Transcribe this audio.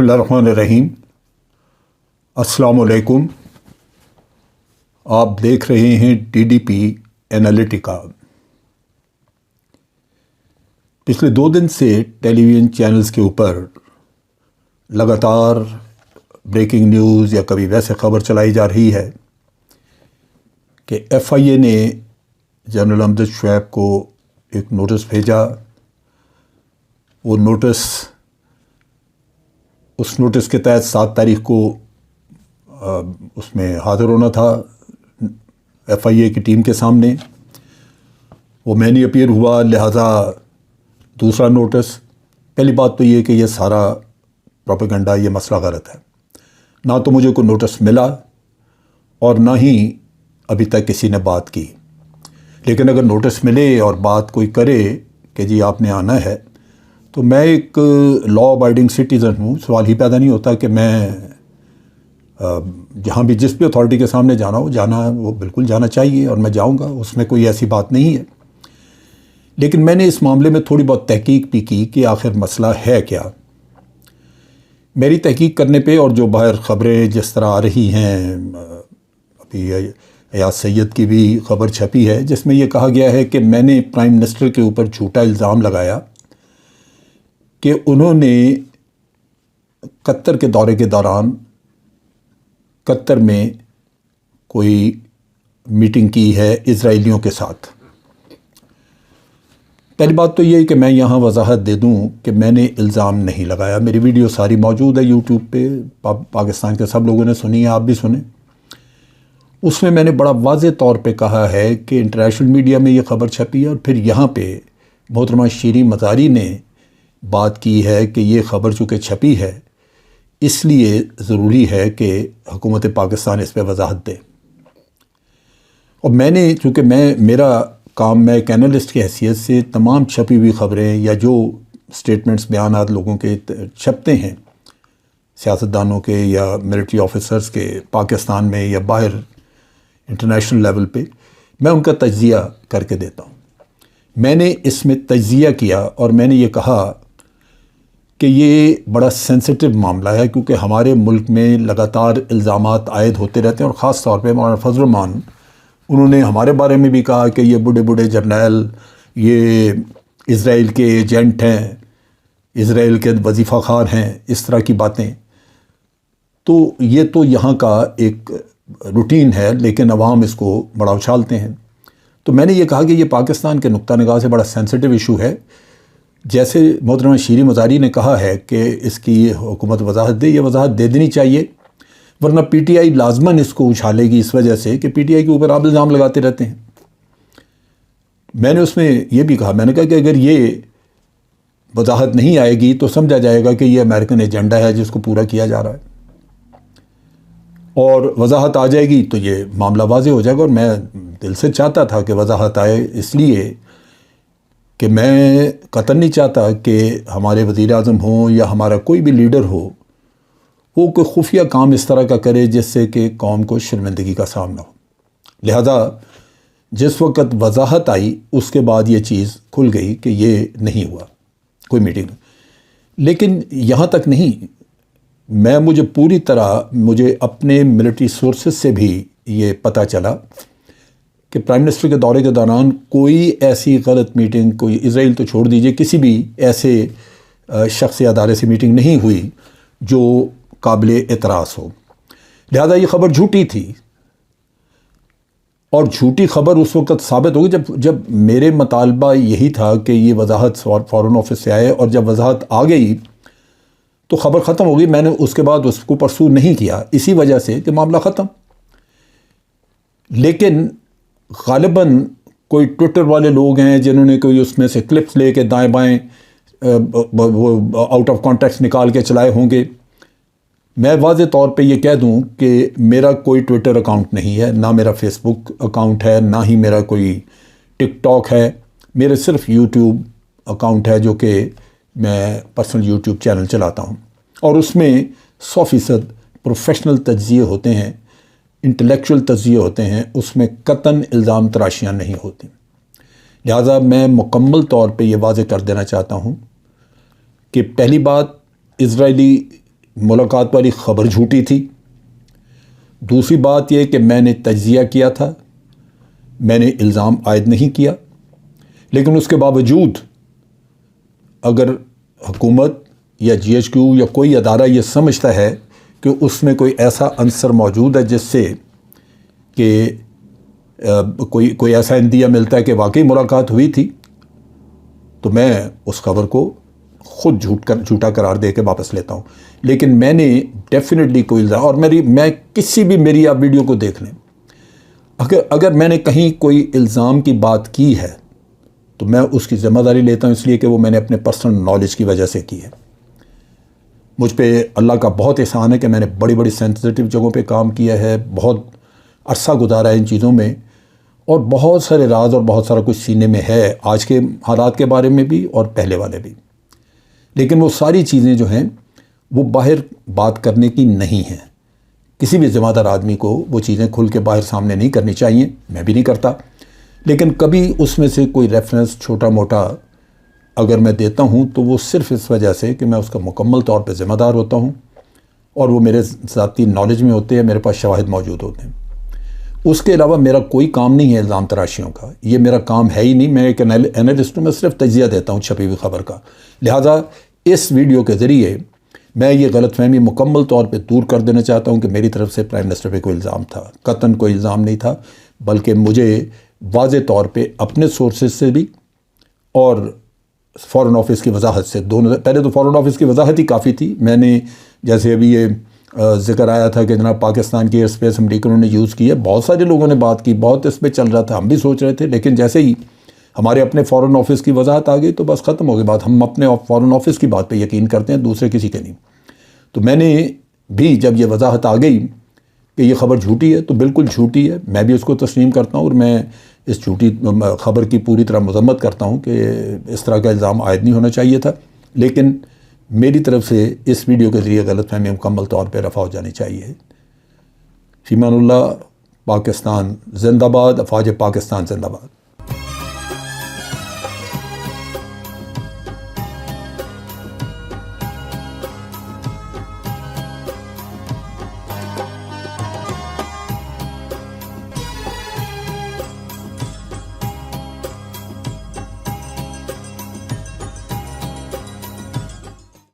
بسم اللہ الرحمن الرحیم۔ السلام علیکم۔ آپ دیکھ رہے ہیں DDP انالیٹیکا۔ پچھلے 2 دن سے ٹیلی ویژن چینلز کے اوپر لگاتار بریکنگ نیوز یا کبھی ویسے خبر چلائی جا رہی ہے کہ FIA نے جنرل امجد شعیب کو ایک نوٹس بھیجا۔ وہ اس نوٹس کے تحت 7 تاریخ کو اس میں حاضر ہونا تھا FIA کی ٹیم کے سامنے۔ وہ میں نہیں اپیئر ہوا، لہٰذا دوسرا نوٹس۔ پہلی بات تو یہ کہ یہ سارا پروپیگنڈا، یہ مسئلہ غلط ہے۔ نہ تو مجھے کوئی نوٹس ملا اور نہ ہی ابھی تک کسی نے بات کی۔ لیکن اگر نوٹس ملے اور بات کوئی کرے کہ جی آپ نے آنا ہے، تو میں ایک لا ابائڈنگ سٹیزن ہوں۔ سوال ہی پیدا نہیں ہوتا کہ میں جہاں بھی جس بھی اتھارٹی کے سامنے وہ بالکل جانا چاہیے اور میں جاؤں گا، اس میں کوئی ایسی بات نہیں ہے۔ لیکن میں نے اس معاملے میں تھوڑی بہت تحقیق بھی کی کہ آخر مسئلہ ہے کیا۔ میری تحقیق کرنے پہ اور جو باہر خبریں جس طرح آ رہی ہیں، ابھی ایاز سید کی بھی خبر چھپی ہے جس میں یہ کہا گیا ہے کہ میں نے پرائم منسٹر کے اوپر جھوٹا الزام لگایا کہ انہوں نے قطر کے دورے کے دوران قطر میں کوئی میٹنگ کی ہے اسرائیلیوں کے ساتھ۔ پہلی بات تو یہ ہے کہ میں یہاں وضاحت دے دوں کہ میں نے الزام نہیں لگایا۔ میری ویڈیو ساری موجود ہے یوٹیوب پہ، پاکستان کے سب لوگوں نے سنی ہے، آپ بھی سنیں۔ اس میں نے بڑا واضح طور پہ کہا ہے کہ انٹرنیشنل میڈیا میں یہ خبر چھپی ہے اور پھر یہاں پہ محترمہ شیریں مزاری نے بات کی ہے کہ یہ خبر چونکہ چھپی ہے اس لیے ضروری ہے کہ حکومت پاکستان اس پہ وضاحت دے۔ اور میں نے چونکہ میرا کام، میں ایک اینالسٹ کی حیثیت سے تمام چھپی ہوئی خبریں یا جو سٹیٹمنٹس، بیانات لوگوں کے چھپتے ہیں، سیاستدانوں کے یا ملٹری آفیسرز کے، پاکستان میں یا باہر انٹرنیشنل لیول پہ، میں ان کا تجزیہ کر کے دیتا ہوں۔ میں نے اس میں تجزیہ کیا اور میں نے یہ کہا کہ یہ بڑا سینسٹیو معاملہ ہے کیونکہ ہمارے ملک میں لگاتار الزامات عائد ہوتے رہتے ہیں، اور خاص طور پہ مولانا فضل الرحمان، انہوں نے ہمارے بارے میں بھی کہا کہ یہ بوڑھے جرنیل یہ اسرائیل کے ایجنٹ ہیں، اسرائیل کے وظیفہ خار ہیں، اس طرح کی باتیں۔ تو یہ تو یہاں کا ایک روٹین ہے، لیکن عوام اس کو بڑا اچھالتے ہیں۔ تو میں نے یہ کہا کہ یہ پاکستان کے نقطہ نگاہ سے بڑا سینسٹیو ایشو ہے۔ جیسے محترمہ شیریں مزاری نے کہا ہے کہ اس کی حکومت وضاحت دے، یہ وضاحت دے دینی چاہیے، ورنہ PTI لازماً اس کو اچھالے گی، اس وجہ سے کہ PTI کے اوپر آپ الزام لگاتے رہتے ہیں۔ میں نے اس میں یہ بھی کہا، میں نے کہا کہ اگر یہ وضاحت نہیں آئے گی تو سمجھا جائے گا کہ یہ امریکن ایجنڈا ہے جس کو پورا کیا جا رہا ہے، اور وضاحت آ جائے گی تو یہ معاملہ واضح ہو جائے گا۔ اور میں دل سے چاہتا تھا کہ وضاحت آئے، اس لیے کہ میں قطعاً نہیں چاہتا کہ ہمارے وزیر اعظم ہوں یا ہمارا کوئی بھی لیڈر ہو وہ کوئی خفیہ کام اس طرح کا کرے جس سے کہ قوم کو شرمندگی کا سامنا ہو۔ لہذا جس وقت وضاحت آئی اس کے بعد یہ چیز کھل گئی کہ یہ نہیں ہوا کوئی میٹنگ۔ لیکن یہاں تک نہیں، مجھے پوری طرح مجھے اپنے ملٹری سورسز سے بھی یہ پتہ چلا کہ پرائم منسٹر کے دورے کے دوران کوئی ایسی غلط میٹنگ، کوئی اسرائیل تو چھوڑ دیجئے، کسی بھی ایسے شخص یا ادارے سے میٹنگ نہیں ہوئی جو قابل اعتراض ہو۔ لہذا یہ خبر جھوٹی تھی، اور جھوٹی خبر اس وقت ثابت ہوگی جب میرے مطالبہ یہی تھا کہ یہ وضاحت فارن آفس سے آئے، اور جب وضاحت آ گئی تو خبر ختم ہو گئی۔ میں نے اس کے بعد اس کو پرسو نہیں کیا اسی وجہ سے کہ معاملہ ختم۔ لیکن غالباً کوئی ٹویٹر والے لوگ ہیں جنہوں نے کوئی اس میں سے کلپس لے کے دائیں بائیں وہ آؤٹ آف کانٹیکسٹ نکال کے چلائے ہوں گے۔ میں واضح طور پہ یہ کہہ دوں کہ میرا کوئی ٹویٹر اکاؤنٹ نہیں ہے، نہ میرا فیس بک اکاؤنٹ ہے، نہ ہی میرا کوئی ٹک ٹاک ہے۔ میرے صرف یوٹیوب اکاؤنٹ ہے جو کہ میں پرسنل یوٹیوب چینل چلاتا ہوں، اور اس میں 100% پروفیشنل تجزیے ہوتے ہیں، انٹلیکچول تجزیے ہوتے ہیں، اس میں قطعاً الزام تراشیاں نہیں ہوتی۔ لہٰذا میں مکمل طور پہ یہ واضح کر دینا چاہتا ہوں کہ پہلی بات، اسرائیلی ملاقات والی خبر جھوٹی تھی۔ دوسری بات یہ کہ میں نے تجزیہ کیا تھا، میں نے الزام عائد نہیں کیا، لیکن اس کے باوجود اگر حکومت یا جی ایچ کیو یا کوئی ادارہ یہ سمجھتا ہے کہ اس میں کوئی ایسا عنصر موجود ہے جس سے کہ کوئی ایسا اندیہ ملتا ہے کہ واقعی ملاقات ہوئی تھی، تو میں اس خبر کو خود جھوٹا قرار دے کے واپس لیتا ہوں۔ لیکن میں نے ڈیفینیٹلی کوئی الزام، اور میں کسی بھی میری آپ ویڈیو کو دیکھ لیں، اگر میں نے کہیں کوئی الزام کی بات کی ہے تو میں اس کی ذمہ داری لیتا ہوں، اس لیے کہ وہ میں نے اپنے پرسنل نالج کی وجہ سے کی ہے۔ مجھ پہ اللہ کا بہت احسان ہے کہ میں نے بڑی بڑی سینسیٹیو جگہوں پہ کام کیا ہے، بہت عرصہ گزارا ہے ان چیزوں میں، اور بہت سارے راز اور بہت سارا کچھ سینے میں ہے، آج کے حالات کے بارے میں بھی اور پہلے والے بھی۔ لیکن وہ ساری چیزیں جو ہیں وہ باہر بات کرنے کی نہیں ہیں۔ کسی بھی ذمہ دار آدمی کو وہ چیزیں کھل کے باہر سامنے نہیں کرنی چاہیے، میں بھی نہیں کرتا، لیکن کبھی اس میں سے کوئی ریفرنس چھوٹا موٹا اگر میں دیتا ہوں تو وہ صرف اس وجہ سے کہ میں اس کا مکمل طور پہ ذمہ دار ہوتا ہوں اور وہ میرے ذاتی نالج میں ہوتے ہیں، میرے پاس شواہد موجود ہوتے ہیں۔ اس کے علاوہ میرا کوئی کام نہیں ہے الزام تراشیوں کا، یہ میرا کام ہے ہی نہیں۔ میں ایک اینالسٹ ہوں، میں صرف تجزیہ دیتا ہوں چھپی ہوئی خبر کا۔ لہٰذا اس ویڈیو کے ذریعے میں یہ غلط فہمی مکمل طور پہ دور کر دینا چاہتا ہوں کہ میری طرف سے پرائم منسٹر پہ کوئی الزام تھا، قطعاً کوئی الزام نہیں تھا، بلکہ مجھے واضح طور پہ اپنے سورسز سے بھی اور فارن آفس کی وضاحت سے، دونوں، پہلے تو فارن آفس کی وضاحت ہی کافی تھی۔ میں نے جیسے ابھی یہ ذکر آیا تھا کہ جناب پاکستان کی ایئر اسپیس امریکنوں نے یوز کی ہے، بہت سارے لوگوں نے بات کی، بہت اس پہ چل رہا تھا، ہم بھی سوچ رہے تھے، لیکن جیسے ہی ہمارے اپنے فارن آفس کی وضاحت آ گئی تو بس ختم ہو گئی بات۔ ہم اپنے فارن آفس کی بات پہ یقین کرتے ہیں، دوسرے کسی کے نہیں۔ تو میں نے بھی جب یہ وضاحت آ گئی کہ یہ خبر جھوٹی ہے تو بالکل جھوٹی ہے، میں بھی اس کو تسلیم کرتا ہوں، اور میں اس جھوٹی خبر کی پوری طرح مذمت کرتا ہوں کہ اس طرح کا الزام عائد نہیں ہونا چاہیے تھا، لیکن میری طرف سے اس ویڈیو کے ذریعے غلط فہمی مکمل طور پہ رفع ہو جانی چاہیے۔ فی امان اللہ، پاکستان زندہ باد، افواج پاکستان زندہ باد۔